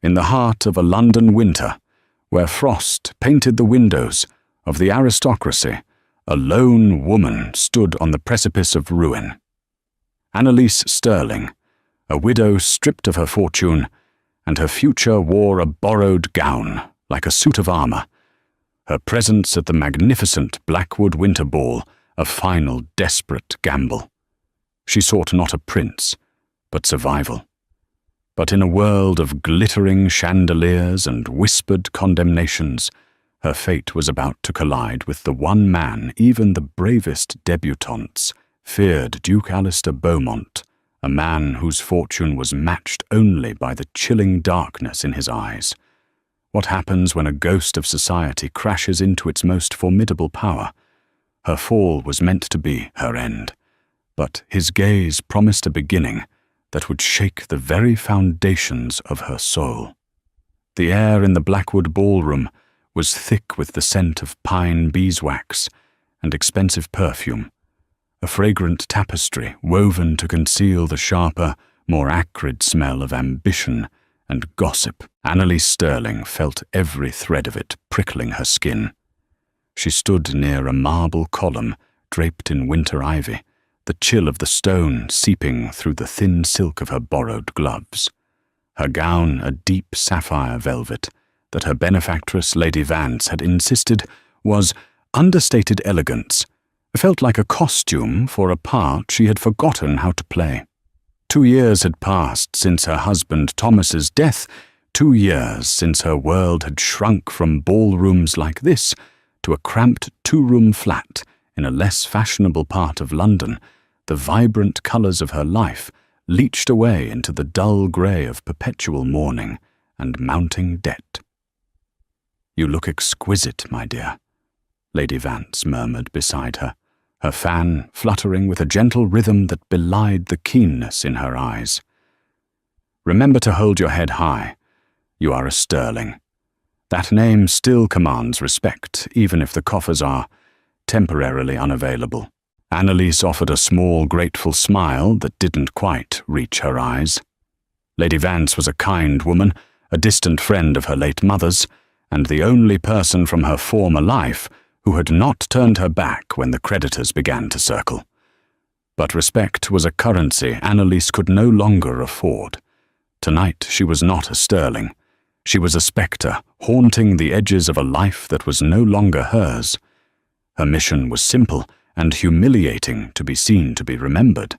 in the heart of a London winter, where frost painted the windows of the aristocracy, a lone woman stood on the precipice of ruin. Annalise Sterling, a widow stripped of her fortune, and her future wore a borrowed gown, like a suit of armour. Her presence at the magnificent Blackwood Winter Ball a final desperate gamble. She sought not a prince, but survival. But in a world of glittering chandeliers and whispered condemnations, her fate was about to collide with the one man even the bravest debutantes feared, Duke Alistair Beaumont, a man whose fortune was matched only by the chilling darkness in his eyes. What happens when a ghost of society crashes into its most formidable power? Her fall was meant to be her end, but his gaze promised a beginning that would shake the very foundations of her soul. The air in the Blackwood ballroom was thick with the scent of pine beeswax and expensive perfume, a fragrant tapestry woven to conceal the sharper, more acrid smell of ambition and gossip. Annalise Sterling felt every thread of it prickling her skin. She stood near a marble column draped in winter ivy, the chill of the stone seeping through the thin silk of her borrowed gloves. Her gown a deep sapphire velvet that her benefactress Lady Vance had insisted was understated elegance, felt like a costume for a part she had forgotten how to play. 2 years had passed since her husband Thomas's death, 2 years since her world had shrunk from ballrooms like this to a cramped 2-room flat in a less fashionable part of London. The vibrant colours of her life leached away into the dull grey of perpetual mourning and mounting debt. "You look exquisite, my dear," Lady Vance murmured beside her, her fan fluttering with a gentle rhythm that belied the keenness in her eyes. "Remember to hold your head high. You are a Sterling. That name still commands respect, even if the coffers are temporarily unavailable." Annalise offered a small, grateful smile that didn't quite reach her eyes. Lady Vance was a kind woman, a distant friend of her late mother's, and the only person from her former life who had not turned her back when the creditors began to circle. But respect was a currency Annalise could no longer afford. Tonight she was not a Sterling. She was a spectre, haunting the edges of a life that was no longer hers. Her mission was simple and humiliating to be seen to be remembered,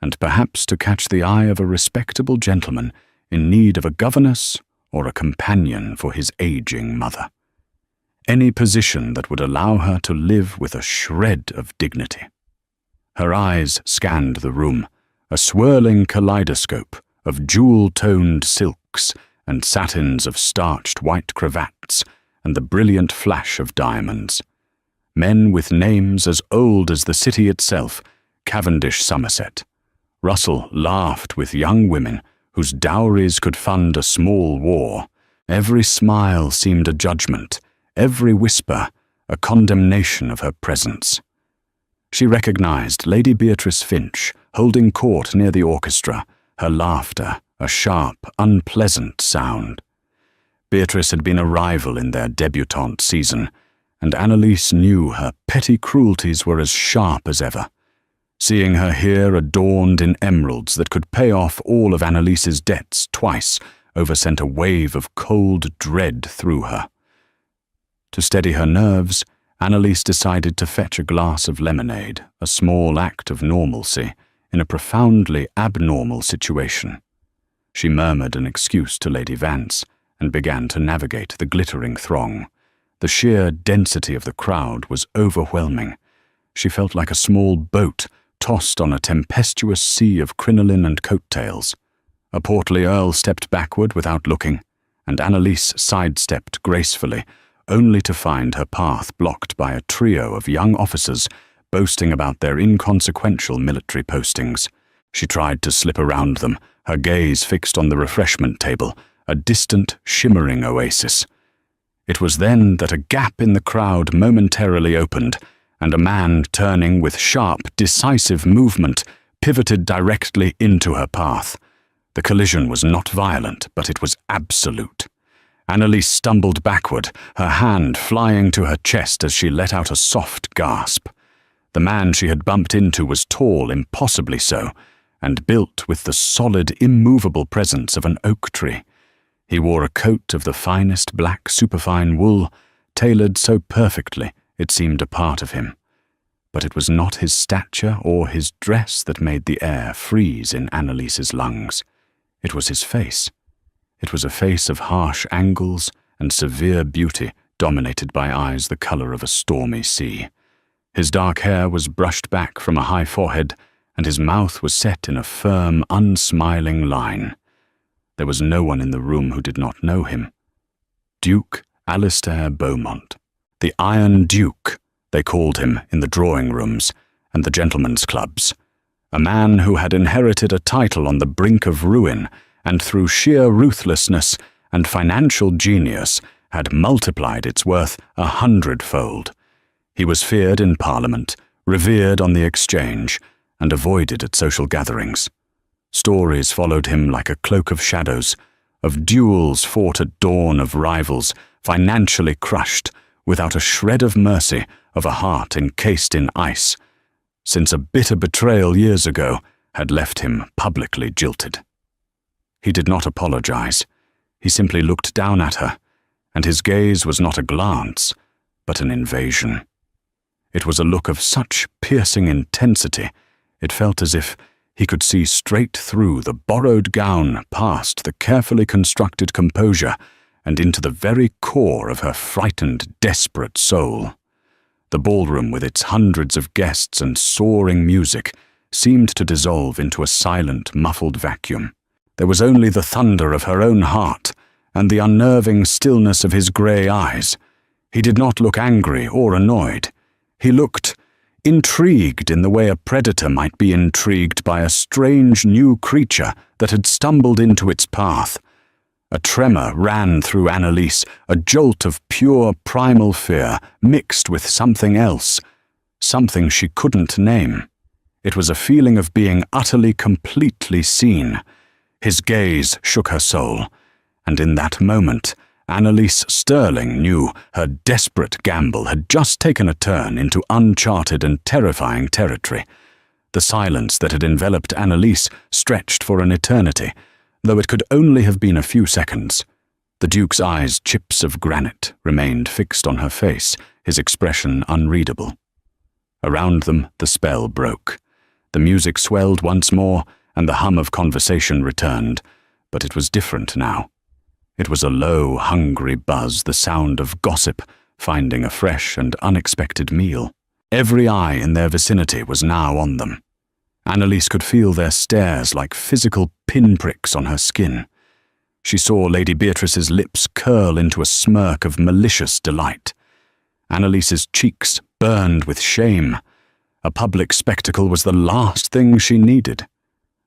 and perhaps to catch the eye of a respectable gentleman in need of a governess or a companion for his aging mother. Any position that would allow her to live with a shred of dignity. Her eyes scanned the room, a swirling kaleidoscope of jewel-toned silks and satins of starched white cravats and the brilliant flash of diamonds. Men with names as old as the city itself, Cavendish, Somerset. Russell laughed with young women whose dowries could fund a small war. Every smile seemed a judgment, every whisper a condemnation of her presence. She recognized Lady Beatrice Finch holding court near the orchestra, her laughter a sharp, unpleasant sound. Beatrice had been a rival in their debutante season, and Annalise knew her petty cruelties were as sharp as ever. Seeing her here adorned in emeralds that could pay off all of Annalise's debts twice oversent a wave of cold dread through her. To steady her nerves, Annalise decided to fetch a glass of lemonade, a small act of normalcy, in a profoundly abnormal situation. She murmured an excuse to Lady Vance and began to navigate the glittering throng. The sheer density of the crowd was overwhelming. She felt like a small boat tossed on a tempestuous sea of crinoline and coattails. A portly earl stepped backward without looking, and Annalise sidestepped gracefully, only to find her path blocked by a trio of young officers boasting about their inconsequential military postings. She tried to slip around them, her gaze fixed on the refreshment table, a distant, shimmering oasis. It was then that a gap in the crowd momentarily opened, and a man turning with sharp, decisive movement pivoted directly into her path. The collision was not violent, but it was absolute. Annalise stumbled backward, her hand flying to her chest as she let out a soft gasp. The man she had bumped into was tall, impossibly so, and built with the solid, immovable presence of an oak tree. He wore a coat of the finest black superfine wool, tailored so perfectly it seemed a part of him. But it was not his stature or his dress that made the air freeze in Annalise's lungs. It was his face. It was a face of harsh angles and severe beauty, dominated by eyes the color of a stormy sea. His dark hair was brushed back from a high forehead, and his mouth was set in a firm, unsmiling line. There was no one in the room who did not know him. Duke Alistair Beaumont. The Iron Duke, they called him in the drawing rooms and the gentlemen's clubs. A man who had inherited a title on the brink of ruin, and through sheer ruthlessness and financial genius had multiplied its worth 100-fold. He was feared in Parliament, revered on the Exchange, and avoided at social gatherings. Stories followed him like a cloak of shadows, of duels fought at dawn, of rivals financially crushed, without a shred of mercy, of a heart encased in ice, since a bitter betrayal years ago had left him publicly jilted. He did not apologize. He simply looked down at her, and his gaze was not a glance, but an invasion. It was a look of such piercing intensity, it felt as if he could see straight through the borrowed gown, past the carefully constructed composure, and into the very core of her frightened, desperate soul. The ballroom, with its hundreds of guests and soaring music, seemed to dissolve into a silent, muffled vacuum. There was only the thunder of her own heart and the unnerving stillness of his grey eyes. He did not look angry or annoyed. He looked intrigued in the way a predator might be intrigued by a strange new creature that had stumbled into its path. A tremor ran through Annalise, a jolt of pure primal fear mixed with something else, something she couldn't name. It was a feeling of being utterly, completely seen. His gaze shook her soul, and in that moment, Annalise Sterling knew her desperate gamble had just taken a turn into uncharted and terrifying territory. The silence that had enveloped Annalise stretched for an eternity, though it could only have been a few seconds. The Duke's eyes, chips of granite, remained fixed on her face, his expression unreadable. Around them, the spell broke. The music swelled once more, and the hum of conversation returned, but it was different now. It was a low, hungry buzz, the sound of gossip, finding a fresh and unexpected meal. Every eye in their vicinity was now on them. Annalise could feel their stares like physical pinpricks on her skin. She saw Lady Beatrice's lips curl into a smirk of malicious delight. Annalise's cheeks burned with shame. A public spectacle was the last thing she needed.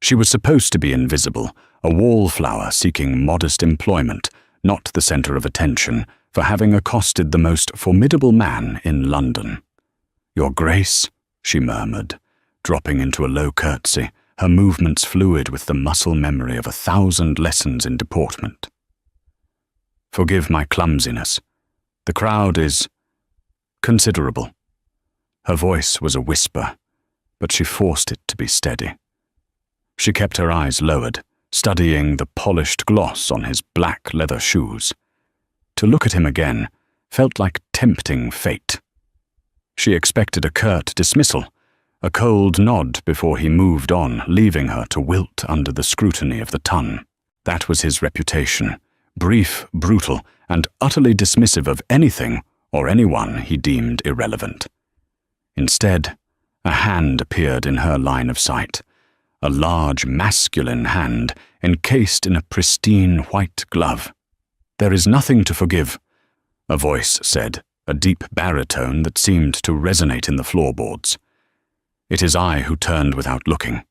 She was supposed to be invisible, a wallflower seeking modest employment, not the centre of attention, for having accosted the most formidable man in London. "Your Grace," she murmured, dropping into a low curtsy, her movements fluid with the muscle memory of 1,000 lessons in deportment. "Forgive my clumsiness. The crowd is considerable." Her voice was a whisper, but she forced it to be steady. She kept her eyes lowered, studying the polished gloss on his black leather shoes. To look at him again felt like tempting fate. She expected a curt dismissal, a cold nod before he moved on, leaving her to wilt under the scrutiny of the ton. That was his reputation, brief, brutal, and utterly dismissive of anything or anyone he deemed irrelevant. Instead, a hand appeared in her line of sight, a large masculine hand encased in a pristine white glove. "There is nothing to forgive," a voice said, a deep baritone that seemed to resonate in the floorboards. "It is I who turned without looking.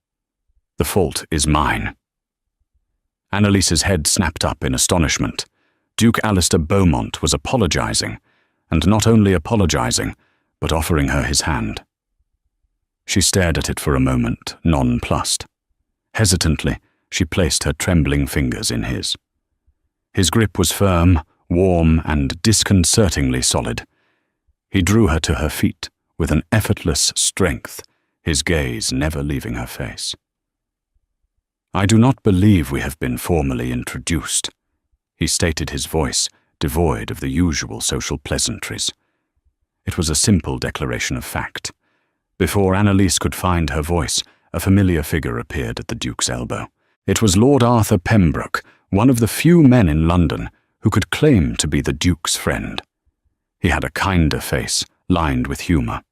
The fault is mine." Annalise's head snapped up in astonishment. Duke Alistair Beaumont was apologizing, and not only apologizing, but offering her his hand. She stared at it for a moment, nonplussed. Hesitantly, she placed her trembling fingers in his. His grip was firm, warm, and disconcertingly solid. He drew her to her feet with an effortless strength, his gaze never leaving her face. "I do not believe we have been formally introduced," he stated, his voice devoid of the usual social pleasantries. It was a simple declaration of fact. Before Annalise could find her voice, a familiar figure appeared at the Duke's elbow. It was Lord Arthur Pembroke, one of the few men in London who could claim to be the Duke's friend. He had a kinder face, lined with humour.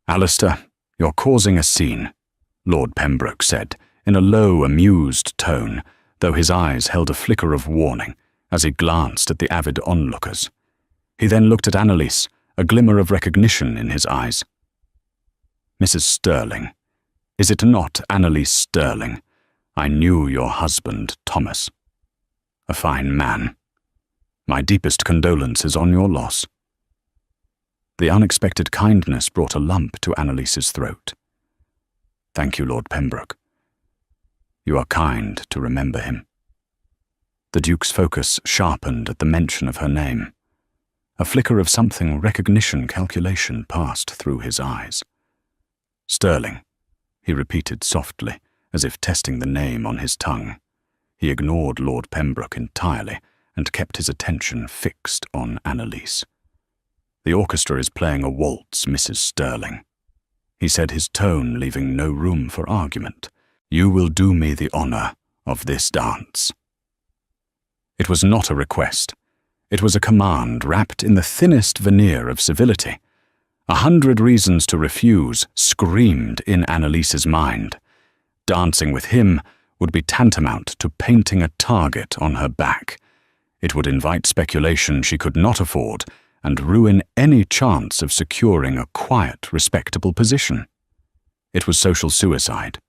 "Alistair, you're causing a scene," Lord Pembroke said, in a low, amused tone, though his eyes held a flicker of warning as he glanced at the avid onlookers. He then looked at Annalise, a glimmer of recognition in his eyes. "Mrs. Sterling. Is it not Annalise Sterling? I knew your husband, Thomas. A fine man. My deepest condolences on your loss." The unexpected kindness brought a lump to Annalise's throat. "Thank you, Lord Pembroke. You are kind to remember him." The Duke's focus sharpened at the mention of her name. A flicker of something recognition calculation passed through his eyes. "Sterling," he repeated softly, as if testing the name on his tongue. He ignored Lord Pembroke entirely and kept his attention fixed on Annalise. "The orchestra is playing a waltz, Mrs. Sterling," he said, his tone leaving no room for argument. "You will do me the honour of this dance." It was not a request. It was a command wrapped in the thinnest veneer of civility. 100 reasons to refuse screamed in Annalise's mind. Dancing with him would be tantamount to painting a target on her back. It would invite speculation she could not afford and ruin any chance of securing a quiet, respectable position. It was social suicide.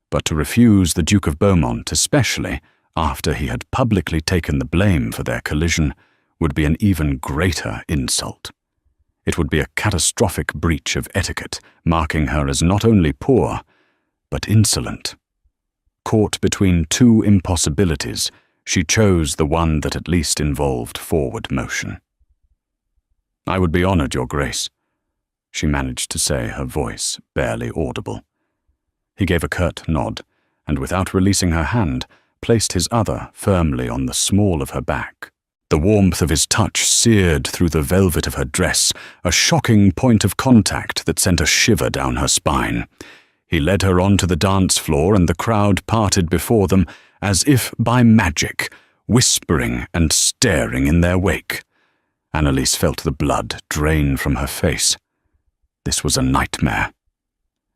But to refuse the Duke of Beaumont, especially after he had publicly taken the blame for their collision, would be an even greater insult. It would be a catastrophic breach of etiquette, marking her as not only poor, but insolent. Caught between two impossibilities, she chose the one that at least involved forward motion. "I would be honoured, Your Grace," she managed to say, her voice barely audible. He gave a curt nod, and without releasing her hand, placed his other firmly on the small of her back. The warmth of his touch seared through the velvet of her dress, a shocking point of contact that sent a shiver down her spine. He led her onto the dance floor, and the crowd parted before them as if by magic, whispering and staring in their wake. Annalise felt the blood drain from her face. This was a nightmare.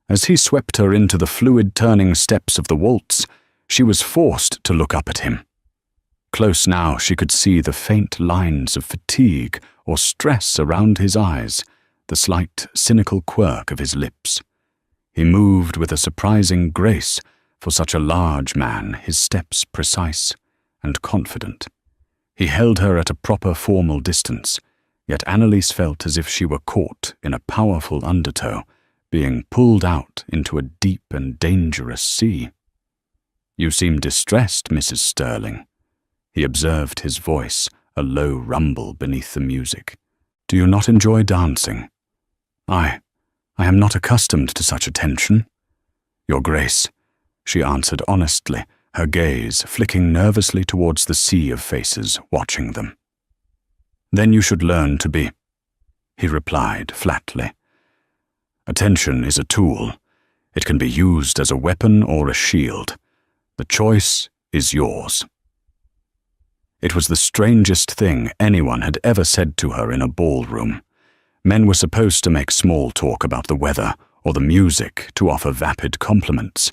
As he swept her into the fluid turning steps of the waltz, she was forced to look up at him. Close now, she could see the faint lines of fatigue or stress around his eyes, the slight, cynical quirk of his lips. He moved with a surprising grace, for such a large man, his steps precise and confident. He held her at a proper formal distance, yet Annalise felt as if she were caught in a powerful undertow, being pulled out into a deep and dangerous sea. "You seem distressed, Mrs. Sterling," he observed, his voice a low rumble beneath the music. "Do you not enjoy dancing?" I am not accustomed to such attention." "Your Grace," she answered honestly, her gaze flicking nervously towards the sea of faces watching them. "Then you should learn to be," he replied flatly. "Attention is a tool. It can be used as a weapon or a shield. The choice is yours." It was the strangest thing anyone had ever said to her in a ballroom. Men were supposed to make small talk about the weather or the music to offer vapid compliments.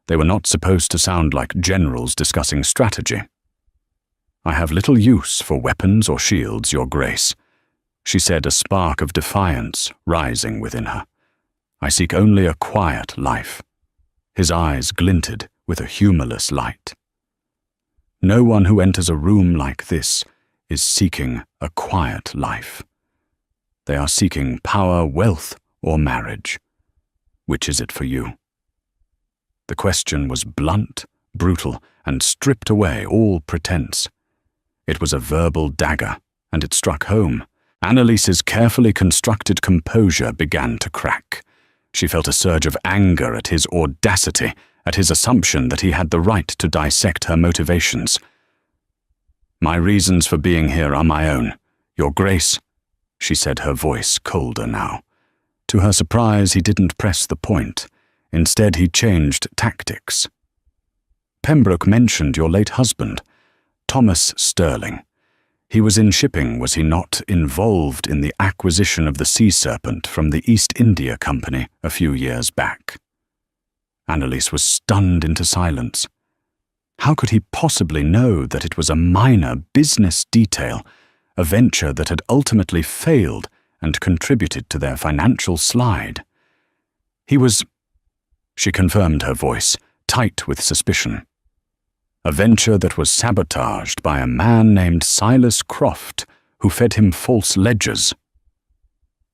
They were not supposed to sound like generals discussing strategy. "I have little use for weapons or shields, Your Grace," she said, a spark of defiance rising within her. "I seek only a quiet life." His eyes glinted with a humourless light. No one who enters a room like this is seeking a quiet life. They are seeking power, wealth, or marriage. Which is it for you? The question was blunt, brutal, and stripped away all pretense. It was a verbal dagger, and it struck home. Annalise's carefully constructed composure began to crack. She felt a surge of anger at his audacity, at his assumption that he had the right to dissect her motivations. "My reasons for being here are my own, Your Grace," she said, her voice colder now. To her surprise, he didn't press the point. Instead, he changed tactics. "Pembroke mentioned your late husband, Thomas Sterling. He was in shipping, was he not, involved in the acquisition of the Sea Serpent from the East India Company a few years back?" Annalise was stunned into silence. How could he possibly know that it was a minor business detail, a venture that had ultimately failed and contributed to their financial slide? He was, she confirmed, her voice tight with suspicion. A venture that was sabotaged by a man named Silas Croft, who fed him false ledgers.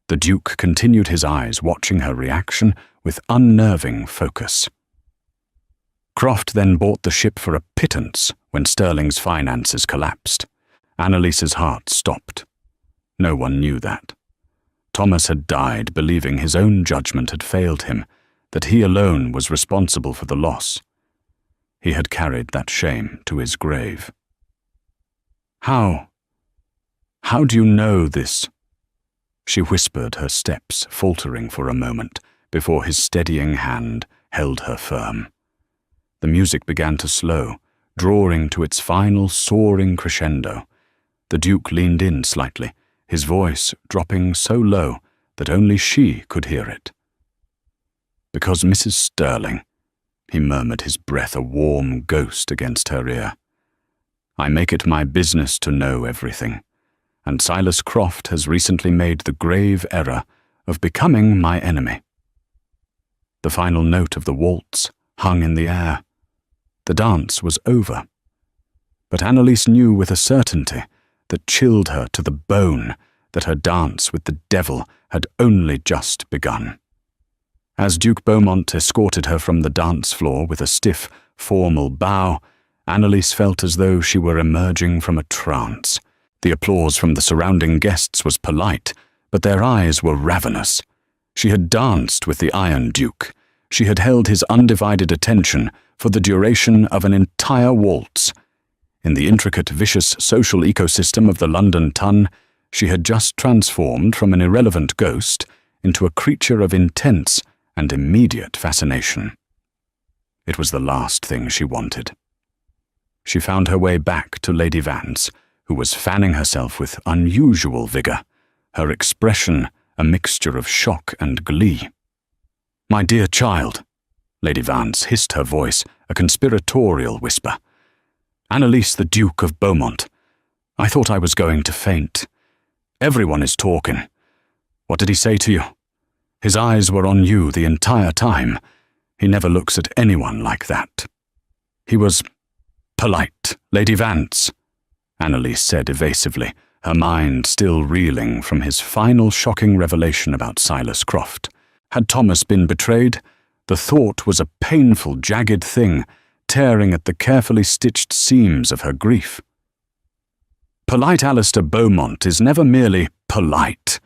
The Duke continued, his eyes watching her reaction with unnerving focus. Croft then bought the ship for a pittance when Sterling's finances collapsed. Annalise's heart stopped. No one knew that. Thomas had died believing his own judgment had failed him, that he alone was responsible for the loss. He had carried that shame to his grave. How do you know this?" she whispered, her steps faltering for a moment before his steadying hand held her firm. The music began to slow, drawing to its final soaring crescendo. The Duke leaned in slightly, his voice dropping so low that only she could hear it. "Because Mrs. Sterling," he murmured, his breath a warm ghost against her ear. "I make it my business to know everything, and Silas Croft has recently made the grave error of becoming my enemy." The final note of the waltz hung in the air. The dance was over. But Annalise knew with a certainty that chilled her to the bone that her dance with the devil had only just begun. As Duke Beaumont escorted her from the dance floor with a stiff, formal bow, Annalise felt as though she were emerging from a trance. The applause from the surrounding guests was polite, but their eyes were ravenous. She had danced with the Iron Duke. She had held his undivided attention for the duration of an entire waltz. In the intricate, vicious social ecosystem of the London Tun, she had just transformed from an irrelevant ghost into a creature of intense and immediate fascination. It was the last thing she wanted. She found her way back to Lady Vance, who was fanning herself with unusual vigor, her expression a mixture of shock and glee. "My dear child," Lady Vance hissed, her voice a conspiratorial whisper. "Annalise, the Duke of Beaumont. I thought I was going to faint. Everyone is talking. What did he say to you? His eyes were on you the entire time. He never looks at anyone like that." "He was polite, Lady Vance," Annalise said evasively, her mind still reeling from his final shocking revelation about Silas Croft. Had Thomas been betrayed? The thought was a painful, jagged thing, tearing at the carefully stitched seams of her grief. "Polite Alistair Beaumont is never merely polite,"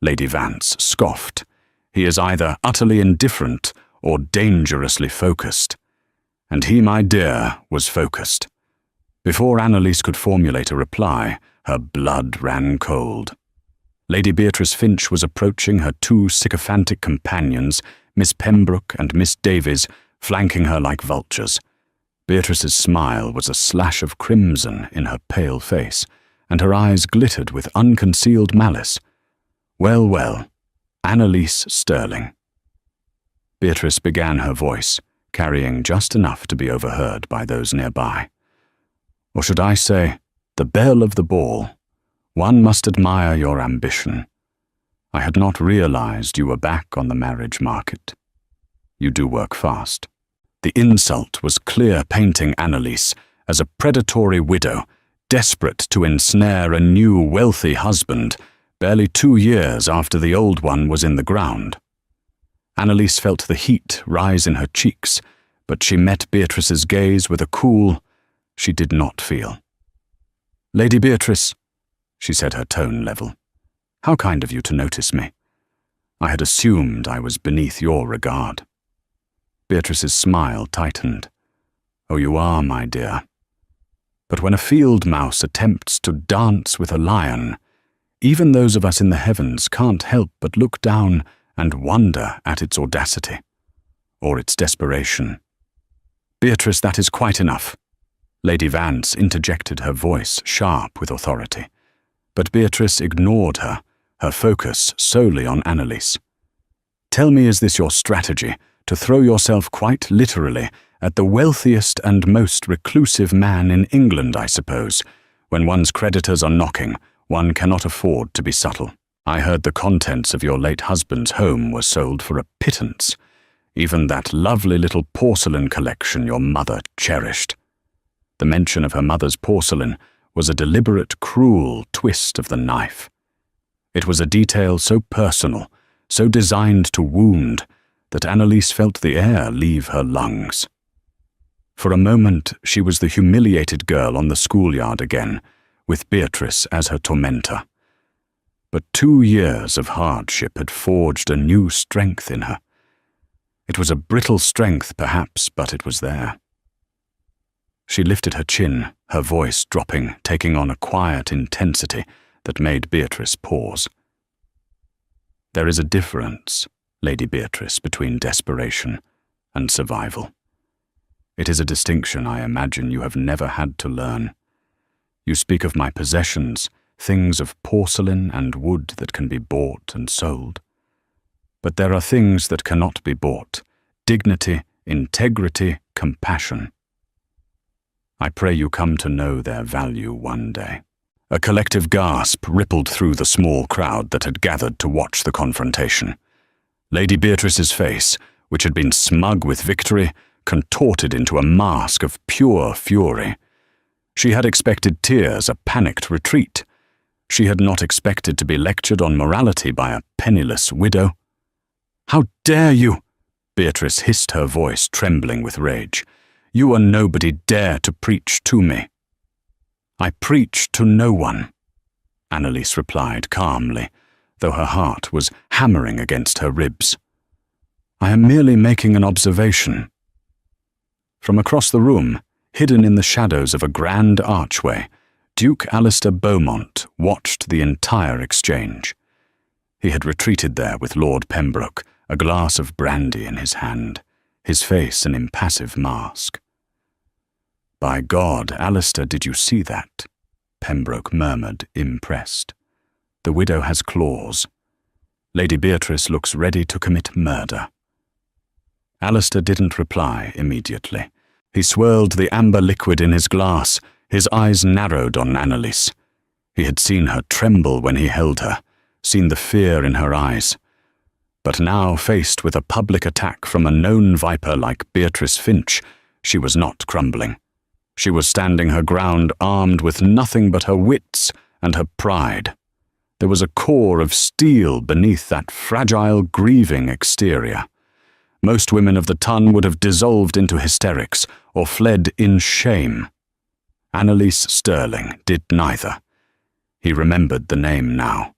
Lady Vance scoffed. "He is either utterly indifferent or dangerously focused. And he, my dear, was focused." Before Annalise could formulate a reply, her blood ran cold. Lady Beatrice Finch was approaching, her two sycophantic companions, Miss Pembroke and Miss Davies, flanking her like vultures. Beatrice's smile was a slash of crimson in her pale face, and her eyes glittered with unconcealed malice. "Well, well, Annalise Sterling." Beatrice began, her voice carrying just enough to be overheard by those nearby. "Or should I say, the belle of the ball. One must admire your ambition. I had not realized you were back on the marriage market. You do work fast." The insult was clear, painting Annalise as a predatory widow, desperate to ensnare a new wealthy husband, barely 2 years after the old one was in the ground. Annalise felt the heat rise in her cheeks, but she met Beatrice's gaze with a cool she did not feel. "Lady Beatrice," she said, her tone level, "how kind of you to notice me. I had assumed I was beneath your regard." Beatrice's smile tightened. "Oh, you are, my dear. But when a field mouse attempts to dance with a lion, even those of us in the heavens can't help but look down and wonder at its audacity, or its desperation." "Beatrice, that is quite enough." Lady Vance interjected, her voice sharp with authority. But Beatrice ignored her, her focus solely on Annalise. "Tell me, is this your strategy, to throw yourself quite literally at the wealthiest and most reclusive man in England, I suppose? When one's creditors are knocking, one cannot afford to be subtle. I heard the contents of your late husband's home were sold for a pittance. Even that lovely little porcelain collection your mother cherished." The mention of her mother's porcelain was a deliberate, cruel twist of the knife. It was a detail so personal, so designed to wound, that Annalise felt the air leave her lungs. For a moment, she was the humiliated girl on the schoolyard again, with Beatrice as her tormentor. But 2 years of hardship had forged a new strength in her. It was a brittle strength, perhaps, but it was there. She lifted her chin, her voice dropping, taking on a quiet intensity that made Beatrice pause. "There is a difference, Lady Beatrice, between desperation and survival. It is a distinction I imagine you have never had to learn. You speak of my possessions, things of porcelain and wood that can be bought and sold. But there are things that cannot be bought: dignity, integrity, compassion. I pray you come to know their value one day." A collective gasp rippled through the small crowd that had gathered to watch the confrontation. Lady Beatrice's face, which had been smug with victory, contorted into a mask of pure fury. She had expected tears, a panicked retreat. She had not expected to be lectured on morality by a penniless widow. "How dare you!" Beatrice hissed, her voice trembling with rage. "You and nobody dare to preach to me." "I preach to no one," Annalise replied calmly, though her heart was hammering against her ribs. "I am merely making an observation." From across the room, hidden in the shadows of a grand archway, Duke Alistair Beaumont watched the entire exchange. He had retreated there with Lord Pembroke, a glass of brandy in his hand, his face an impassive mask. "By God, Alistair, did you see that?" Pembroke murmured, impressed. "The widow has claws. Lady Beatrice looks ready to commit murder." Alistair didn't reply immediately. He swirled the amber liquid in his glass, his eyes narrowed on Annalise. He had seen her tremble when he held her, seen the fear in her eyes. But now, faced with a public attack from a known viper like Beatrice Finch, she was not crumbling. She was standing her ground, armed with nothing but her wits and her pride. There was a core of steel beneath that fragile, grieving exterior. Most women of the ton would have dissolved into hysterics or fled in shame. Annalise Sterling did neither. He remembered the name now.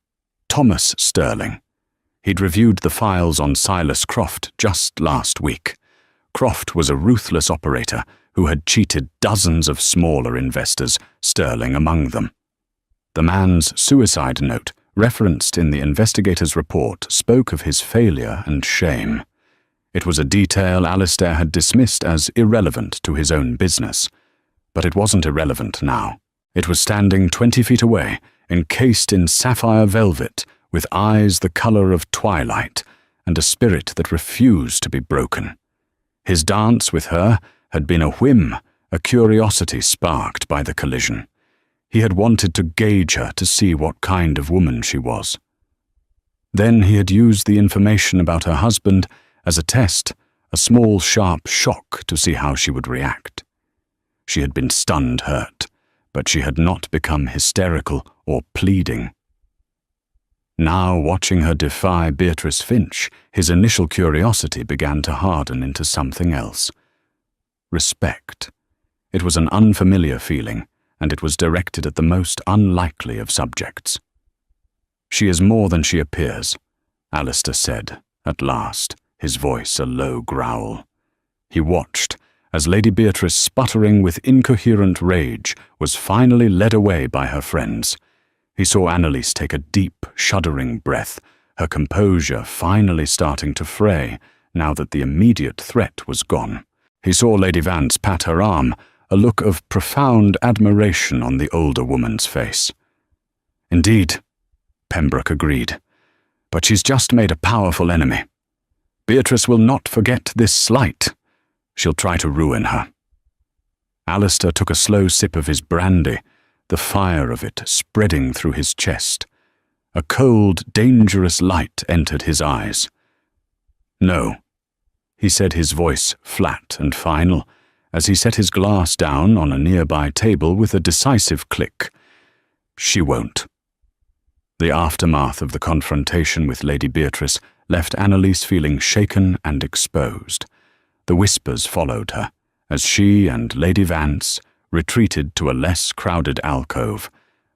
Thomas Sterling. He'd reviewed the files on Silas Croft just last week. Croft was a ruthless operator who had cheated dozens of smaller investors, Sterling among them. The man's suicide note, referenced in the investigator's report, spoke of his failure and shame. It was a detail Alistair had dismissed as irrelevant to his own business. But it wasn't irrelevant now. It was standing 20 feet away, encased in sapphire velvet, with eyes the color of twilight, and a spirit that refused to be broken. His dance with her had been a whim, a curiosity sparked by the collision. He had wanted to gauge her to see what kind of woman she was. Then he had used the information about her husband as a test, a small sharp shock to see how she would react. She had been stunned, hurt, but she had not become hysterical or pleading. Now, watching her defy Beatrice Finch, his initial curiosity began to harden into something else. respect. It was an unfamiliar feeling, and it was directed at the most unlikely of subjects. "She is more than she appears," Alistair said, at last, his voice a low growl. He watched as Lady Beatrice, sputtering with incoherent rage, was finally led away by her friends. He saw Annalise take a deep, shuddering breath, her composure finally starting to fray now that the immediate threat was gone. He saw Lady Vance pat her arm, a look of profound admiration on the older woman's face. "Indeed," Pembroke agreed, "but she's just made a powerful enemy. Beatrice will not forget this slight. She'll try to ruin her." Alistair took a slow sip of his brandy, the fire of it spreading through his chest. A cold, dangerous light entered his eyes. "No," he said, his voice flat and final, as he set his glass down on a nearby table with a decisive click. "She won't." The aftermath of the confrontation with Lady Beatrice left Annalise feeling shaken and exposed. The whispers followed her, as she and Lady Vance retreated to a less crowded alcove,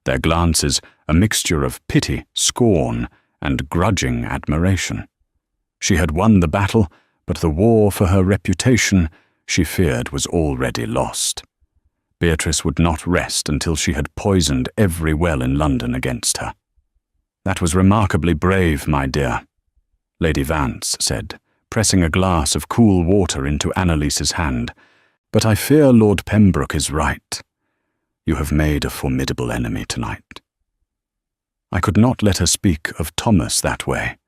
their glances a mixture of pity, scorn, and grudging admiration. She had won the battle, but the war for her reputation, she feared, was already lost. Beatrice would not rest until she had poisoned every well in London against her. "That was remarkably brave, my dear," Lady Vance said, pressing a glass of cool water into Annalise's hand. "But I fear Lord Pembroke is right. You have made a formidable enemy tonight." I could not let her speak of Thomas that way.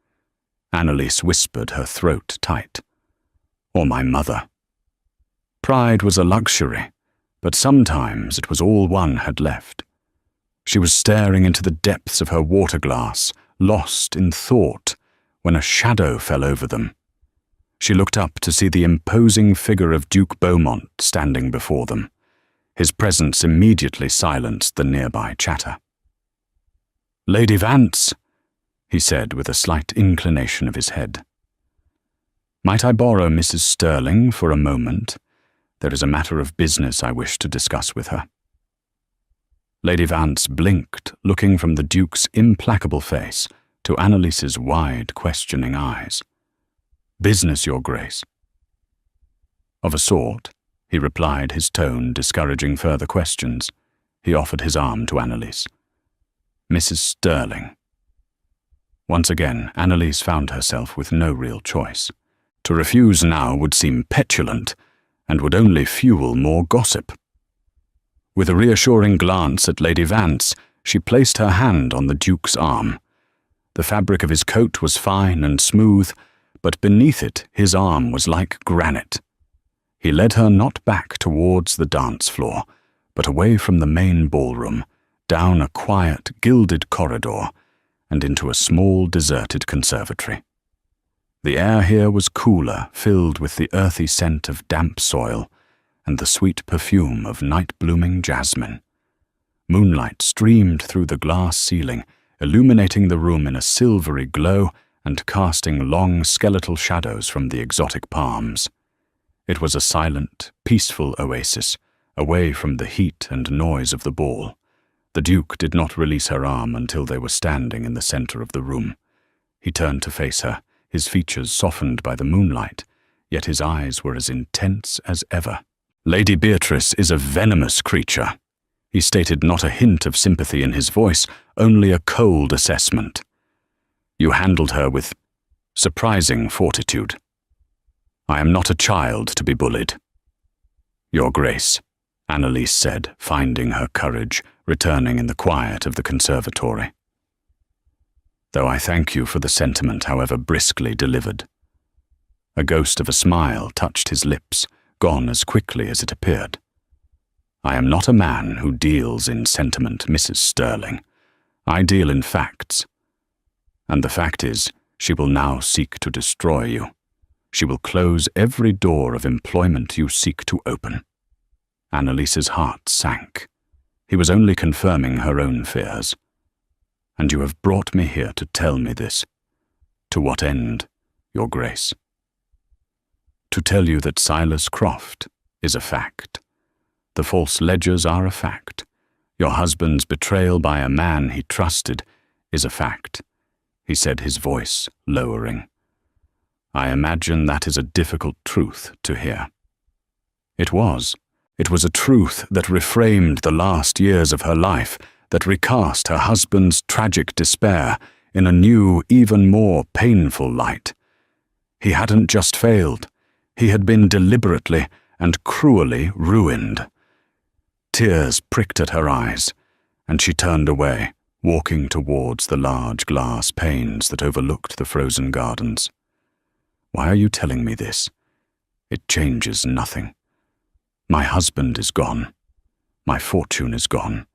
Annalise whispered, her throat tight. "Or my mother." Pride was a luxury, but sometimes it was all one had left. She was staring into the depths of her water glass, lost in thought, when a shadow fell over them. She looked up to see the imposing figure of Duke Beaumont standing before them. His presence immediately silenced the nearby chatter. "Lady Vance," he said with a slight inclination of his head. "Might I borrow Mrs. Stirling for a moment? There is a matter of business I wish to discuss with her." Lady Vance blinked, looking from the Duke's implacable face to Annalise's wide, questioning eyes. "Business, Your Grace." "Of a sort," he replied, his tone discouraging further questions. He offered his arm to Annalise. "Mrs. Stirling." Once again, Annalise found herself with no real choice. To refuse now would seem petulant, and would only fuel more gossip. With a reassuring glance at Lady Vance, she placed her hand on the Duke's arm. The fabric of his coat was fine and smooth, but beneath it his arm was like granite. He led her not back towards the dance floor, but away from the main ballroom, down a quiet, gilded corridor, and into a small, deserted conservatory. The air here was cooler, filled with the earthy scent of damp soil and the sweet perfume of night-blooming jasmine. Moonlight streamed through the glass ceiling, illuminating the room in a silvery glow and casting long skeletal shadows from the exotic palms. It was a silent, peaceful oasis, away from the heat and noise of the ball. The Duke did not release her arm until they were standing in the center of the room. He turned to face her, his features softened by the moonlight, yet his eyes were as intense as ever. "Lady Beatrice is a venomous creature," he stated, not a hint of sympathy in his voice, only a cold assessment. "You handled her with surprising fortitude. I am not a child to be bullied." "Your Grace," Annalise said, finding her courage, returning in the quiet of the conservatory. "Though I thank you for the sentiment, however briskly delivered." A ghost of a smile touched his lips, gone as quickly as it appeared. "I am not a man who deals in sentiment, Mrs. Stirling. I deal in facts. And the fact is, she will now seek to destroy you. She will close every door of employment you seek to open." Annalise's heart sank. He was only confirming her own fears. "And you have brought me here to tell me this. To what end, Your Grace?" "To tell you that Silas Croft is a fact. The false ledgers are a fact. Your husband's betrayal by a man he trusted is a fact," he said, his voice lowering. "I imagine that is a difficult truth to hear." It was. It was a truth that reframed the last years of her life, that recast her husband's tragic despair in a new, even more painful light. He hadn't just failed. He had been deliberately and cruelly ruined. Tears pricked at her eyes, and she turned away, walking towards the large glass panes that overlooked the frozen gardens. "Why are you telling me this? It changes nothing. My husband is gone. My fortune is gone.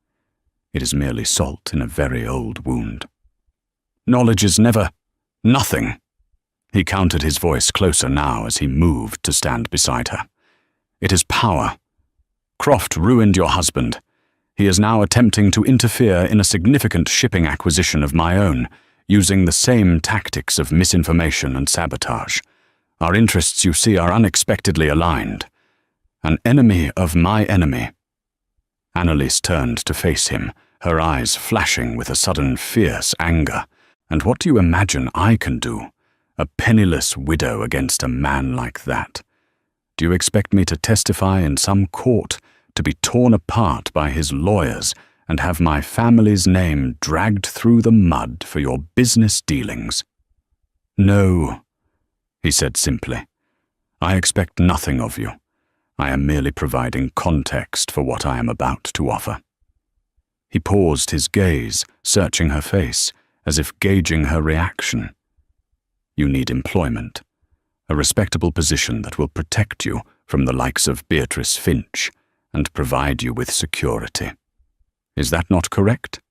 It is merely salt in a very old wound." "Knowledge is never nothing." He counted his voice closer now as he moved to stand beside her. "It is power. Croft ruined your husband. He is now attempting to interfere in a significant shipping acquisition of my own, using the same tactics of misinformation and sabotage. Our interests, you see, are unexpectedly aligned. An enemy of my enemy." Annalise turned to face him, her eyes flashing with a sudden fierce anger. "And what do you imagine I can do? A penniless widow against a man like that? Do you expect me to testify in some court, to be torn apart by his lawyers, and have my family's name dragged through the mud for your business dealings?" "No," he said simply. "I expect nothing of you. I am merely providing context for what I am about to offer." He paused, his gaze searching her face, as if gauging her reaction. "You need employment, a respectable position that will protect you from the likes of Beatrice Finch and provide you with security. Is that not correct?"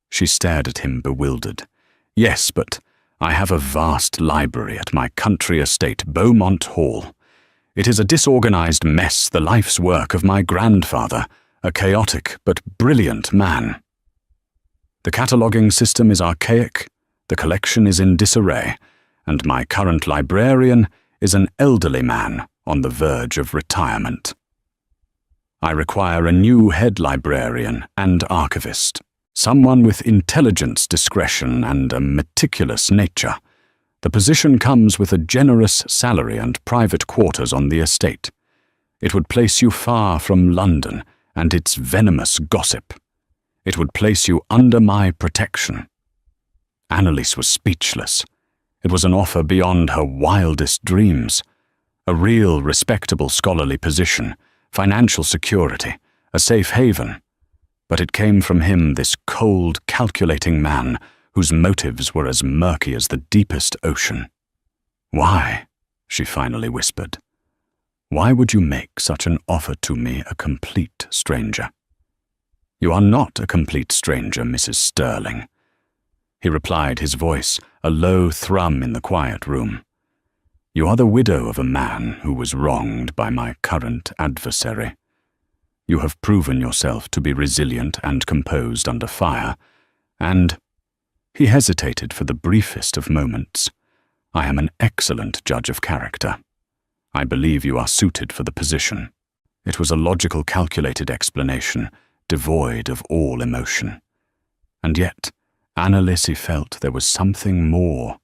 She stared at him, bewildered. "Yes, but I have a vast library at my country estate, Beaumont Hall. It is a disorganized mess, the life's work of my grandfather, a chaotic but brilliant man. The cataloguing system is archaic, the collection is in disarray, and my current librarian is an elderly man on the verge of retirement. I require a new head librarian and archivist, someone with intelligence, discretion, and a meticulous nature. The position comes with a generous salary and private quarters on the estate. It would place you far from London and its venomous gossip. It would place you under my protection." Annalise was speechless. It was an offer beyond her wildest dreams. A real, respectable scholarly position, financial security, a safe haven. But it came from him, this cold, calculating man, whose motives were as murky as the deepest ocean. "Why?" she finally whispered. "Why would you make such an offer to me, a complete stranger?" "You are not a complete stranger, Mrs. Sterling," he replied, his voice a low thrum in the quiet room. "You are the widow of a man who was wronged by my current adversary. You have proven yourself to be resilient and composed under fire, and—" He hesitated for the briefest of moments. "I am an excellent judge of character. I believe you are suited for the position." It was a logical, calculated explanation, devoid of all emotion. And yet, Annalise felt there was something more,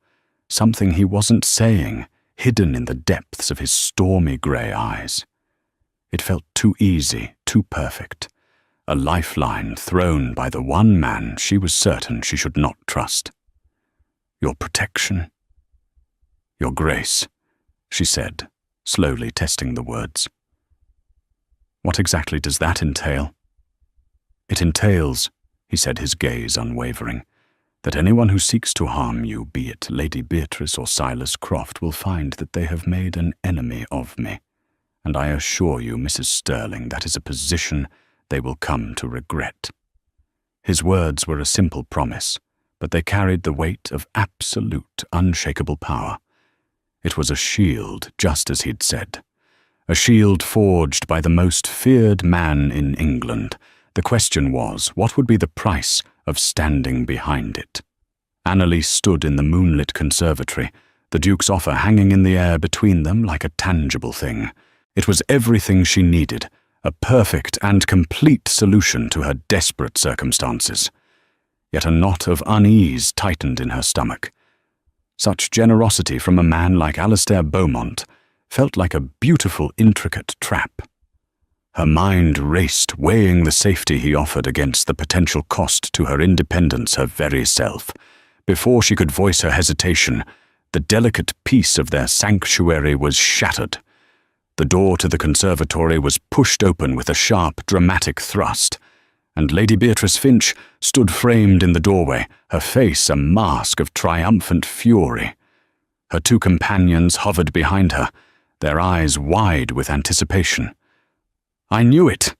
something he wasn't saying, hidden in the depths of his stormy grey eyes. It felt too easy, too perfect. A lifeline thrown by the one man she was certain she should not trust. "Your protection?" "Your grace," she said, slowly testing the words. "What exactly does that entail?" "It entails," he said, his gaze unwavering, "that anyone who seeks to harm you, be it Lady Beatrice or Silas Croft, will find that they have made an enemy of me. And I assure you, Mrs. Sterling, that is a position they will come to regret." His words were a simple promise, but they carried the weight of absolute, unshakable power. It was a shield, just as he'd said. A shield forged by the most feared man in England. The question was, what would be the price of standing behind it? Annalise stood in the moonlit conservatory, the Duke's offer hanging in the air between them like a tangible thing. It was everything she needed, a perfect and complete solution to her desperate circumstances. Yet a knot of unease tightened in her stomach. Such generosity from a man like Alistair Beaumont felt like a beautiful, intricate trap. Her mind raced, weighing the safety he offered against the potential cost to her independence, her very self. Before she could voice her hesitation, the delicate peace of their sanctuary was shattered. The door to the conservatory was pushed open with a sharp, dramatic thrust, and Lady Beatrice Finch stood framed in the doorway, her face a mask of triumphant fury. Her two companions hovered behind her, their eyes wide with anticipation. "I knew it,"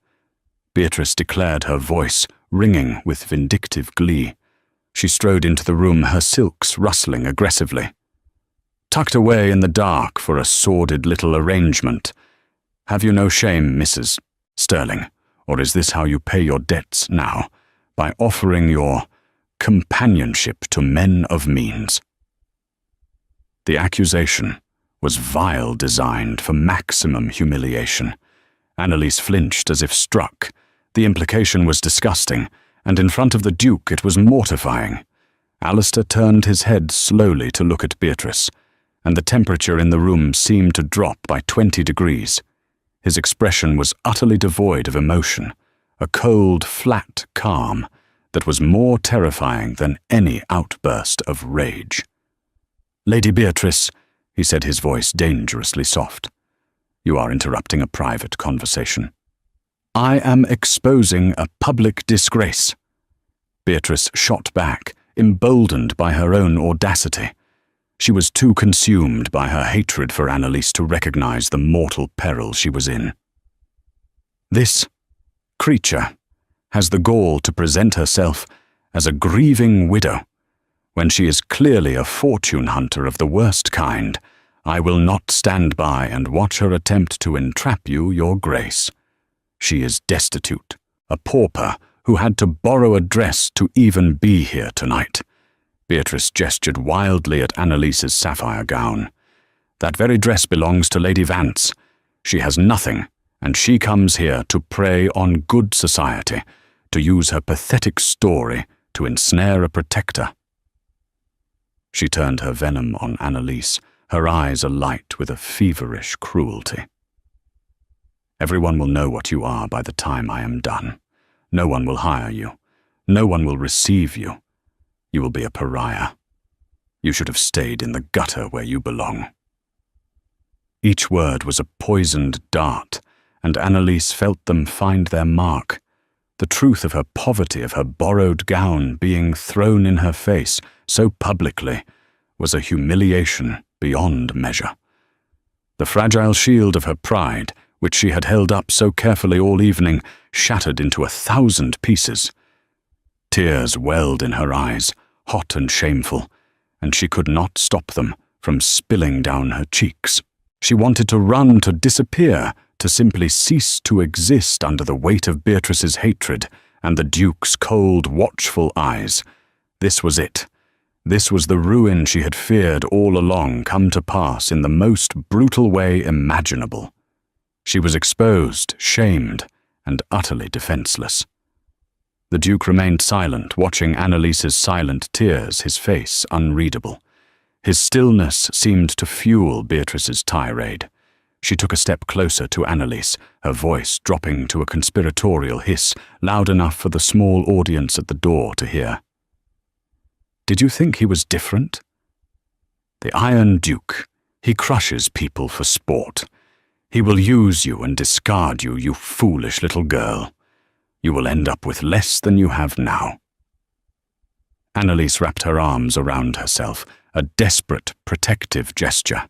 Beatrice declared, her voice ringing with vindictive glee. She strode into the room, her silks rustling aggressively. "Tucked away in the dark for a sordid little arrangement. Have you no shame, Mrs. Sterling, or is this how you pay your debts now, by offering your companionship to men of means?" The accusation was vile, designed for maximum humiliation. Annalise flinched as if struck. The implication was disgusting, and in front of the Duke it was mortifying. Alistair turned his head slowly to look at Beatrice, and the temperature in the room seemed to drop by 20 degrees. His expression was utterly devoid of emotion, a cold, flat calm that was more terrifying than any outburst of rage. "Lady Beatrice," he said, his voice dangerously soft, "you are interrupting a private conversation. I am exposing a public disgrace." Beatrice shot back, emboldened by her own audacity. She was too consumed by her hatred for Annalise to recognize the mortal peril she was in. "This creature has the gall to present herself as a grieving widow, when she is clearly a fortune hunter of the worst kind. I will not stand by and watch her attempt to entrap you, your grace. She is destitute, a pauper who had to borrow a dress to even be here tonight." Beatrice gestured wildly at Annalise's sapphire gown. "That very dress belongs to Lady Vance. She has nothing, and she comes here to prey on good society, to use her pathetic story to ensnare a protector." She turned her venom on Annalise, her eyes alight with a feverish cruelty. "Everyone will know what you are by the time I am done. No one will hire you. No one will receive you. You will be a pariah. You should have stayed in the gutter where you belong." Each word was a poisoned dart, and Annalise felt them find their mark. The truth of her poverty, of her borrowed gown being thrown in her face so publicly, was a humiliation beyond measure. The fragile shield of her pride, which she had held up so carefully all evening, shattered into 1,000 pieces. Tears welled in her eyes, hot and shameful, and she could not stop them from spilling down her cheeks. She wanted to run, to disappear, to simply cease to exist under the weight of Beatrice's hatred and the Duke's cold, watchful eyes. This was it. This was the ruin she had feared all along come to pass in the most brutal way imaginable. She was exposed, shamed, and utterly defenseless. The Duke remained silent, watching Annalise's silent tears, his face unreadable. His stillness seemed to fuel Beatrice's tirade. She took a step closer to Annalise, her voice dropping to a conspiratorial hiss, loud enough for the small audience at the door to hear. "Did you think he was different? The Iron Duke, he crushes people for sport. He will use you and discard you, you foolish little girl. You will end up with less than you have now." Annalise wrapped her arms around herself, a desperate, protective gesture.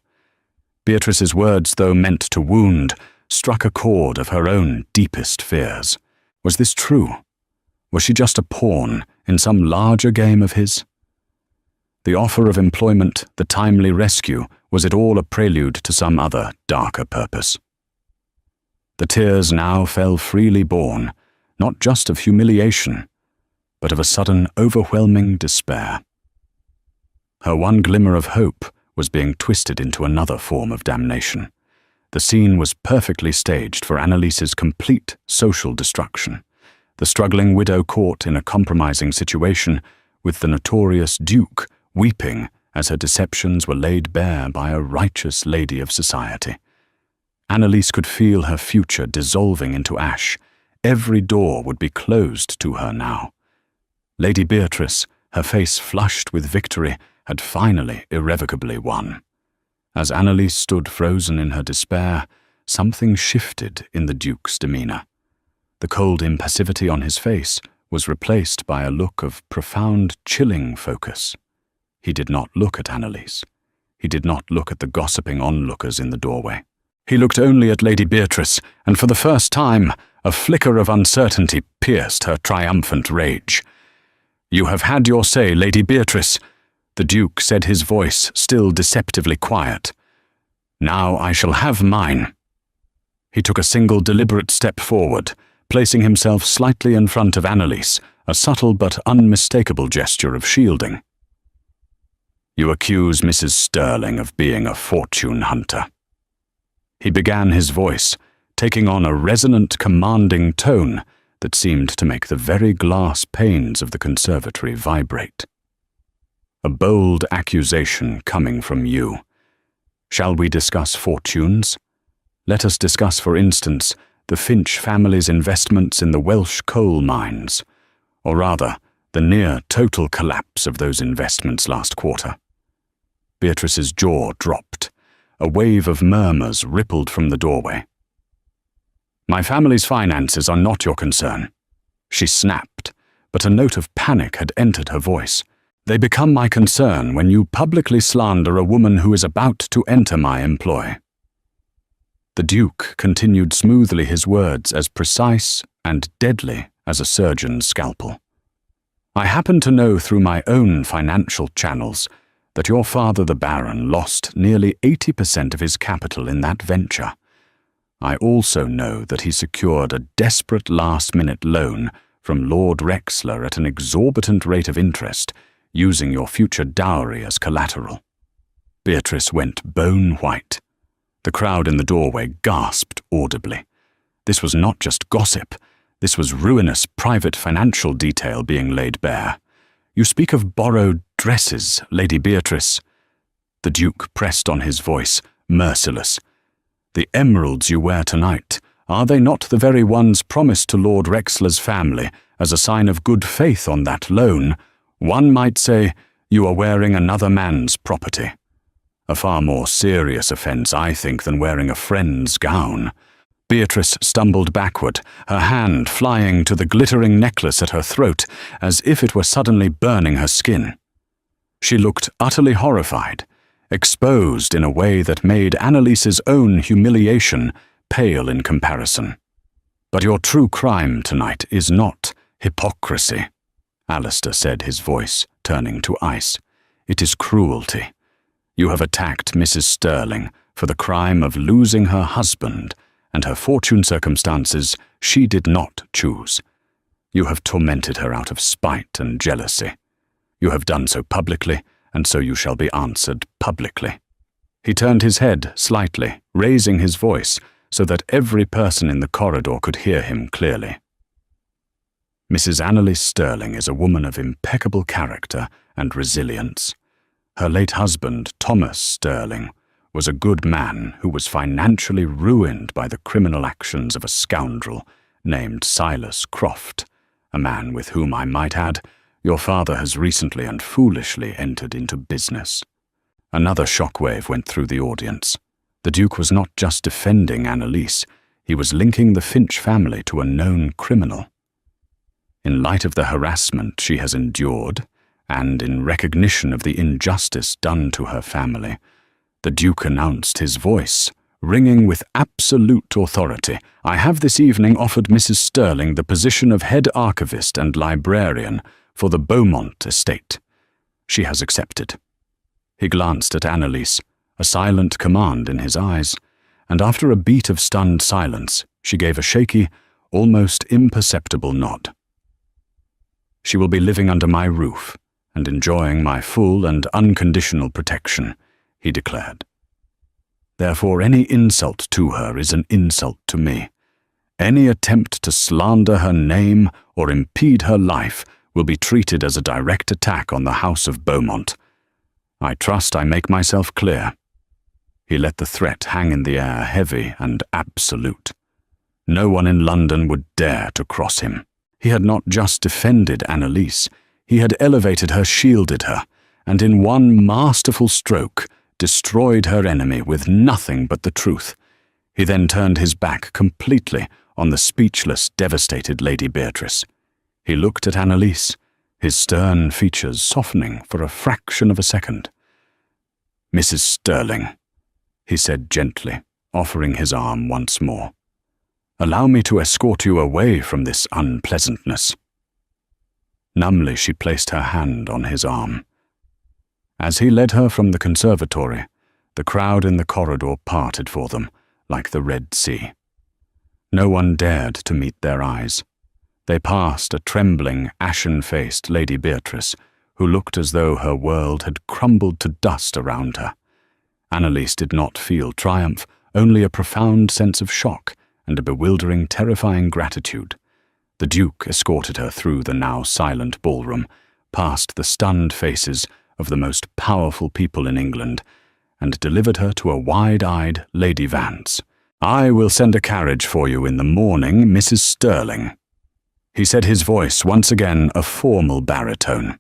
Beatrice's words, though meant to wound, struck a chord of her own deepest fears. Was this true? Was she just a pawn in some larger game of his? The offer of employment, the timely rescue, was it all a prelude to some other, darker purpose? The tears now fell freely born, not just of humiliation, but of a sudden, overwhelming despair. Her one glimmer of hope was being twisted into another form of damnation. The scene was perfectly staged for Annalise's complete social destruction. The struggling widow caught in a compromising situation, with the notorious Duke weeping as her deceptions were laid bare by a righteous lady of society. Annalise could feel her future dissolving into ash. Every door would be closed to her now. Lady Beatrice, her face flushed with victory, had finally irrevocably won. As Annalise stood frozen in her despair, something shifted in the Duke's demeanour. The cold impassivity on his face was replaced by a look of profound, chilling focus. He did not look at Annalise. He did not look at the gossiping onlookers in the doorway. He looked only at Lady Beatrice, and for the first time, a flicker of uncertainty pierced her triumphant rage. "You have had your say, Lady Beatrice," the Duke said, his voice still deceptively quiet. "Now I shall have mine." He took a single deliberate step forward, placing himself slightly in front of Annalise, a subtle but unmistakable gesture of shielding. "You accuse Mrs. Sterling of being a fortune hunter." He began, his voice taking on a resonant, commanding tone that seemed to make the very glass panes of the conservatory vibrate. "A bold accusation coming from you. Shall we discuss fortunes? Let us discuss, for instance, the Finch family's investments in the Welsh coal mines, or rather, the near-total collapse of those investments last quarter." Beatrice's jaw dropped. A wave of murmurs rippled from the doorway. "My family's finances are not your concern," she snapped, but a note of panic had entered her voice. "They become my concern when you publicly slander a woman who is about to enter my employ." The Duke continued smoothly, his words as precise and deadly as a surgeon's scalpel. "I happen to know through my own financial channels that your father, the Baron, lost nearly 80% of his capital in that venture. I also know that he secured a desperate last-minute loan from Lord Rexler at an exorbitant rate of interest, using your future dowry as collateral." Beatrice went bone white. The crowd in the doorway gasped audibly. This was not just gossip. This was ruinous private financial detail being laid bare. "You speak of borrowed dresses, Lady Beatrice." The Duke pressed on, his voice merciless. "The emeralds you wear tonight, are they not the very ones promised to Lord Rexler's family as a sign of good faith on that loan? One might say you are wearing another man's property. A far more serious offence, I think, than wearing a friend's gown." Beatrice stumbled backward, her hand flying to the glittering necklace at her throat, as if it were suddenly burning her skin. She looked utterly horrified, exposed in a way that made Annalise's own humiliation pale in comparison. "But your true crime tonight is not hypocrisy," Alistair said, his voice turning to ice. "It is cruelty. You have attacked Mrs. Sterling for the crime of losing her husband and her fortune circumstances she did not choose. You have tormented her out of spite and jealousy. You have done so publicly, and so you shall be answered publicly." He turned his head slightly, raising his voice so that every person in the corridor could hear him clearly. "Mrs. Annalise Sterling is a woman of impeccable character and resilience. Her late husband, Thomas Sterling, was a good man who was financially ruined by the criminal actions of a scoundrel named Silas Croft, a man with whom, I might add, your father has recently and foolishly entered into business." Another shockwave went through the audience. The Duke was not just defending Annalise, he was linking the Finch family to a known criminal. In light of the harassment she has endured, and in recognition of the injustice done to her family, the Duke announced, his voice ringing with absolute authority, "I have this evening offered Mrs. Sterling the position of head archivist and librarian for the Beaumont estate. She has accepted." He glanced at Annalise, a silent command in his eyes, and after a beat of stunned silence, she gave a shaky, almost imperceptible nod. "She will be living under my roof and enjoying my full and unconditional protection," he declared. Therefore any insult to her is an insult to me. Any attempt to slander her name or impede her life will be treated as a direct attack on the House of Beaumont. I trust I make myself clear." He let the threat hang in the air, heavy and absolute. No one in London would dare to cross him. He had not just defended Annalise, he had elevated her, shielded her, and in one masterful stroke destroyed her enemy with nothing but the truth. He then turned his back completely on the speechless, devastated Lady Beatrice. He looked at Annalise, his stern features softening for a fraction of a second. "Mrs. Stirling," he said gently, offering his arm once more. "Allow me to escort you away from this unpleasantness." Numbly she placed her hand on his arm. As he led her from the conservatory, the crowd in the corridor parted for them, like the Red Sea. No one dared to meet their eyes. They passed a trembling, ashen-faced Lady Beatrice, who looked as though her world had crumbled to dust around her. Annalise did not feel triumph, only a profound sense of shock and a bewildering, terrifying gratitude. The Duke escorted her through the now silent ballroom, past the stunned faces of the most powerful people in England, and delivered her to a wide-eyed Lady Vance. "I will send a carriage for you in the morning, Mrs. Stirling," he said, his voice once again a formal baritone.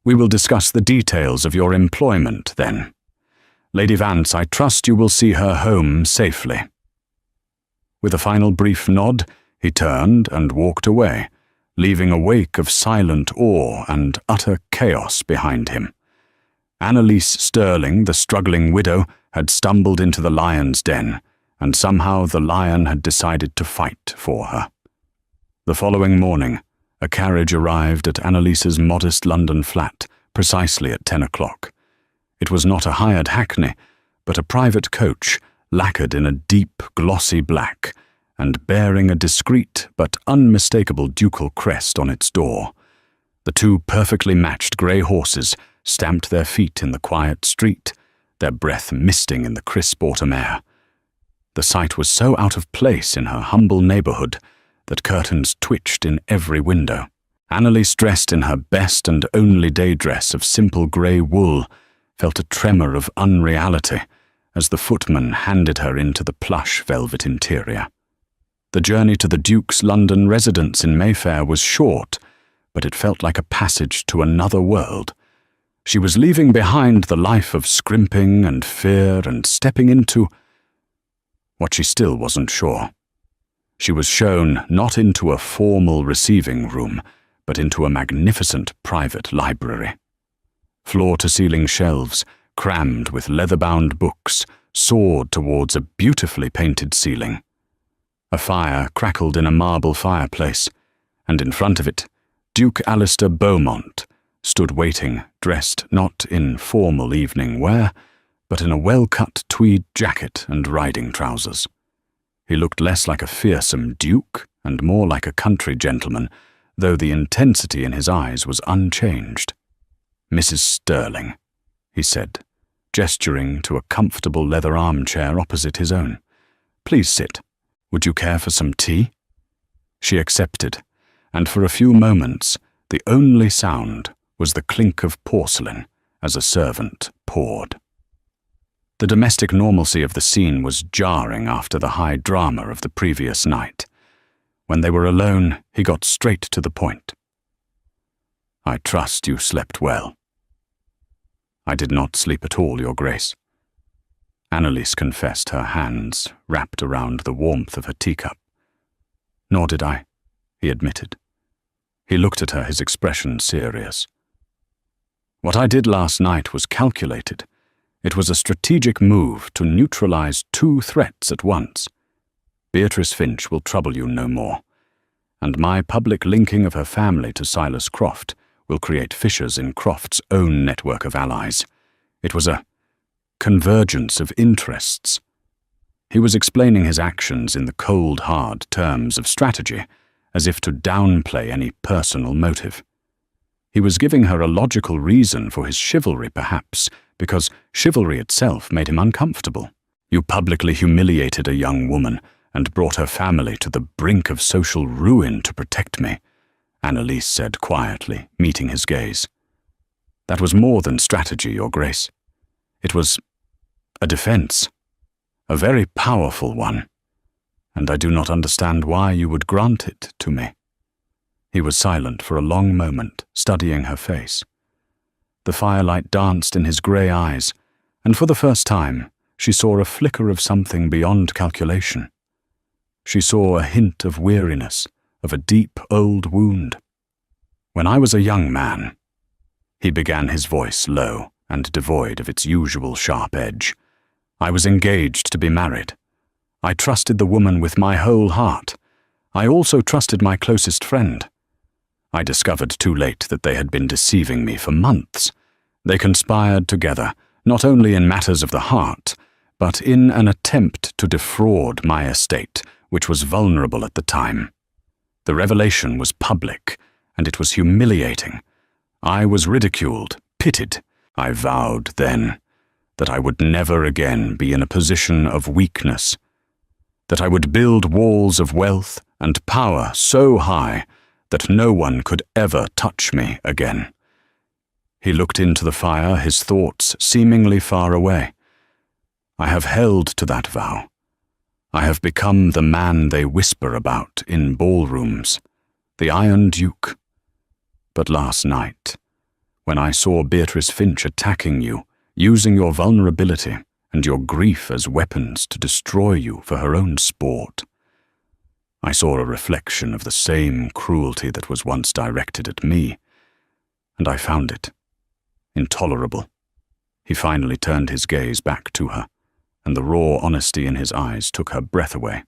"We will discuss the details of your employment then. Lady Vance, I trust you will see her home safely." With a final brief nod, he turned and walked away, leaving a wake of silent awe and utter chaos behind him. Annalise Stirling, the struggling widow, had stumbled into the lion's den, and somehow the lion had decided to fight for her. The following morning, a carriage arrived at Annalise's modest London flat, precisely at 10 o'clock. It was not a hired hackney, but a private coach, lacquered in a deep, glossy black, and bearing a discreet but unmistakable ducal crest on its door. The two perfectly matched grey horses stamped their feet in the quiet street, their breath misting in the crisp autumn air. The sight was so out of place in her humble neighbourhood that curtains twitched in every window. Annalise, dressed in her best and only day dress of simple grey wool, felt a tremor of unreality as the footman handed her into the plush velvet interior. The journey to the Duke's London residence in Mayfair was short, but it felt like a passage to another world. She was leaving behind the life of scrimping and fear and stepping into what she still wasn't sure. She was shown not into a formal receiving room, but into a magnificent private library. Floor-to-ceiling shelves, crammed with leather-bound books, soared towards a beautifully painted ceiling. A fire crackled in a marble fireplace, and in front of it, Duke Alistair Beaumont stood waiting, dressed not in formal evening wear, but in a well-cut tweed jacket and riding trousers. He looked less like a fearsome duke and more like a country gentleman, though the intensity in his eyes was unchanged. "Mrs. Stirling," he said, gesturing to a comfortable leather armchair opposite his own. "Please sit. Would you care for some tea?" She accepted, and for a few moments the only sound was the clink of porcelain as a servant poured. The domestic normalcy of the scene was jarring after the high drama of the previous night. When they were alone, he got straight to the point. "I trust you slept well." "I did not sleep at all, Your Grace." Annalise confessed, her hands wrapped around the warmth of her teacup. "Nor did I," he admitted. He looked at her, his expression serious. "What I did last night was calculated. It was a strategic move to neutralize two threats at once. Beatrice Finch will trouble you no more, and my public linking of her family to Silas Croft will create fissures in Croft's own network of allies. It was a convergence of interests." He was explaining his actions in the cold, hard terms of strategy, as if to downplay any personal motive. He was giving her a logical reason for his chivalry, perhaps, because chivalry itself made him uncomfortable. You publicly humiliated a young woman and brought her family to the brink of social ruin to protect me, Annalise said quietly, meeting his gaze. That was more than strategy, Your Grace. It was a defense, a very powerful one, and I do not understand why you would grant it to me. He was silent for a long moment, studying her face. The firelight danced in his grey eyes, and for the first time, she saw a flicker of something beyond calculation. She saw a hint of weariness, of a deep old wound. When I was a young man, he began, his voice low and devoid of its usual sharp edge. I was engaged to be married. I trusted the woman with my whole heart. I also trusted my closest friend. I discovered too late that they had been deceiving me for months. They conspired together, not only in matters of the heart, but in an attempt to defraud my estate, which was vulnerable at the time. The revelation was public, and it was humiliating. I was ridiculed, pitied. I vowed then that I would never again be in a position of weakness, that I would build walls of wealth and power so high that no one could ever touch me again. He looked into the fire, his thoughts seemingly far away. I have held to that vow. I have become the man they whisper about in ballrooms, the Iron Duke. But last night, when I saw Beatrice Finch attacking you, using your vulnerability and your grief as weapons to destroy you for her own sport, I saw a reflection of the same cruelty that was once directed at me, and I found it intolerable. He finally turned his gaze back to her, and the raw honesty in his eyes took her breath away.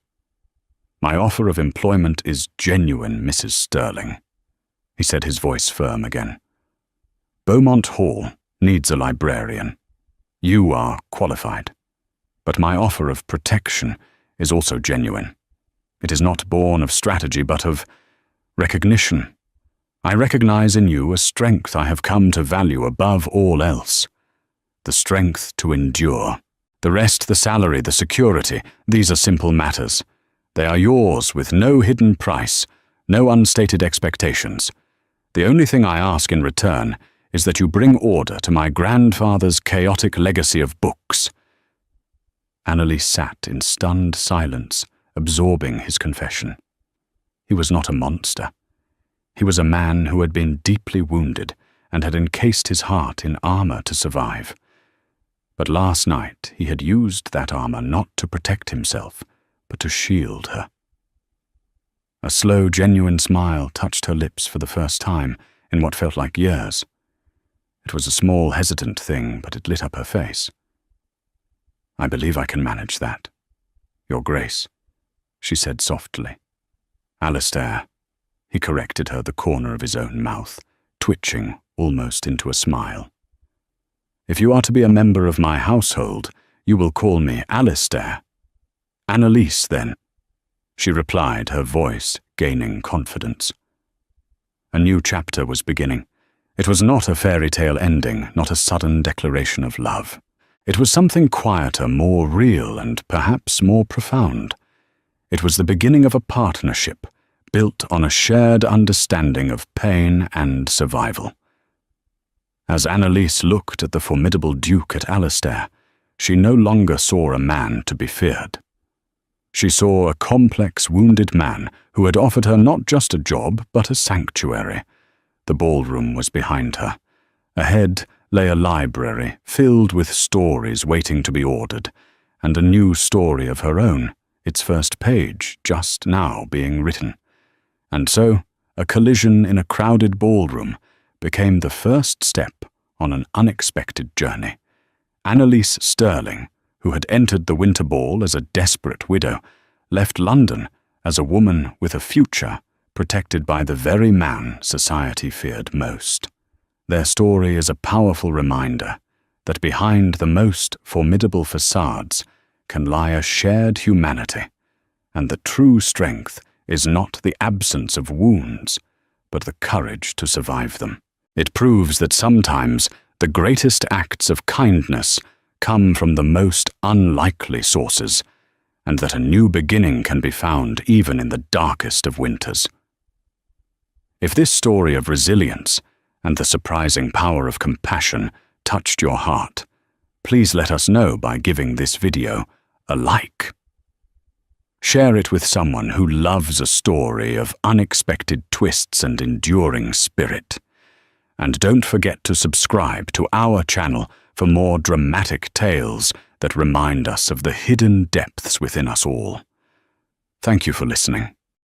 My offer of employment is genuine, Mrs. Sterling, he said, his voice firm again. Beaumont Hall needs a librarian. You are qualified. But my offer of protection is also genuine. It is not born of strategy, but of recognition. I recognize in you a strength I have come to value above all else. The strength to endure. The rest, the salary, the security, these are simple matters. They are yours with no hidden price, no unstated expectations. The only thing I ask in return is that you bring order to my grandfather's chaotic legacy of books. Annalise sat in stunned silence, absorbing his confession. He was not a monster. He was a man who had been deeply wounded and had encased his heart in armor to survive. But last night he had used that armor not to protect himself, but to shield her. A slow, genuine smile touched her lips for the first time in what felt like years. It was a small, hesitant thing, but it lit up her face. I believe I can manage that, Your Grace, she said softly. Alistair, he corrected her, the corner of his own mouth, twitching almost into a smile. If you are to be a member of my household, you will call me Alistair. Annalise, then, she replied, her voice gaining confidence. A new chapter was beginning. It was not a fairy tale ending, not a sudden declaration of love. It was something quieter, more real, and perhaps more profound. It was the beginning of a partnership, built on a shared understanding of pain and survival. As Annalise looked at the formidable Duke at Alistair, she no longer saw a man to be feared. She saw a complex, wounded man who had offered her not just a job, but a sanctuary. The ballroom was behind her. Ahead lay a library filled with stories waiting to be ordered, and a new story of her own, its first page just now being written. And so, a collision in a crowded ballroom became the first step on an unexpected journey. Annalise Sterling, who had entered the Winter Ball as a desperate widow, left London as a woman with a future protected by the very man society feared most. Their story is a powerful reminder that behind the most formidable facades can lie a shared humanity, and the true strength is not the absence of wounds, but the courage to survive them. It proves that sometimes the greatest acts of kindness come from the most unlikely sources, and that a new beginning can be found even in the darkest of winters. If this story of resilience and the surprising power of compassion touched your heart, please let us know by giving this video a like. Share it with someone who loves a story of unexpected twists and enduring spirit. And don't forget to subscribe to our channel for more dramatic tales that remind us of the hidden depths within us all. Thank you for listening.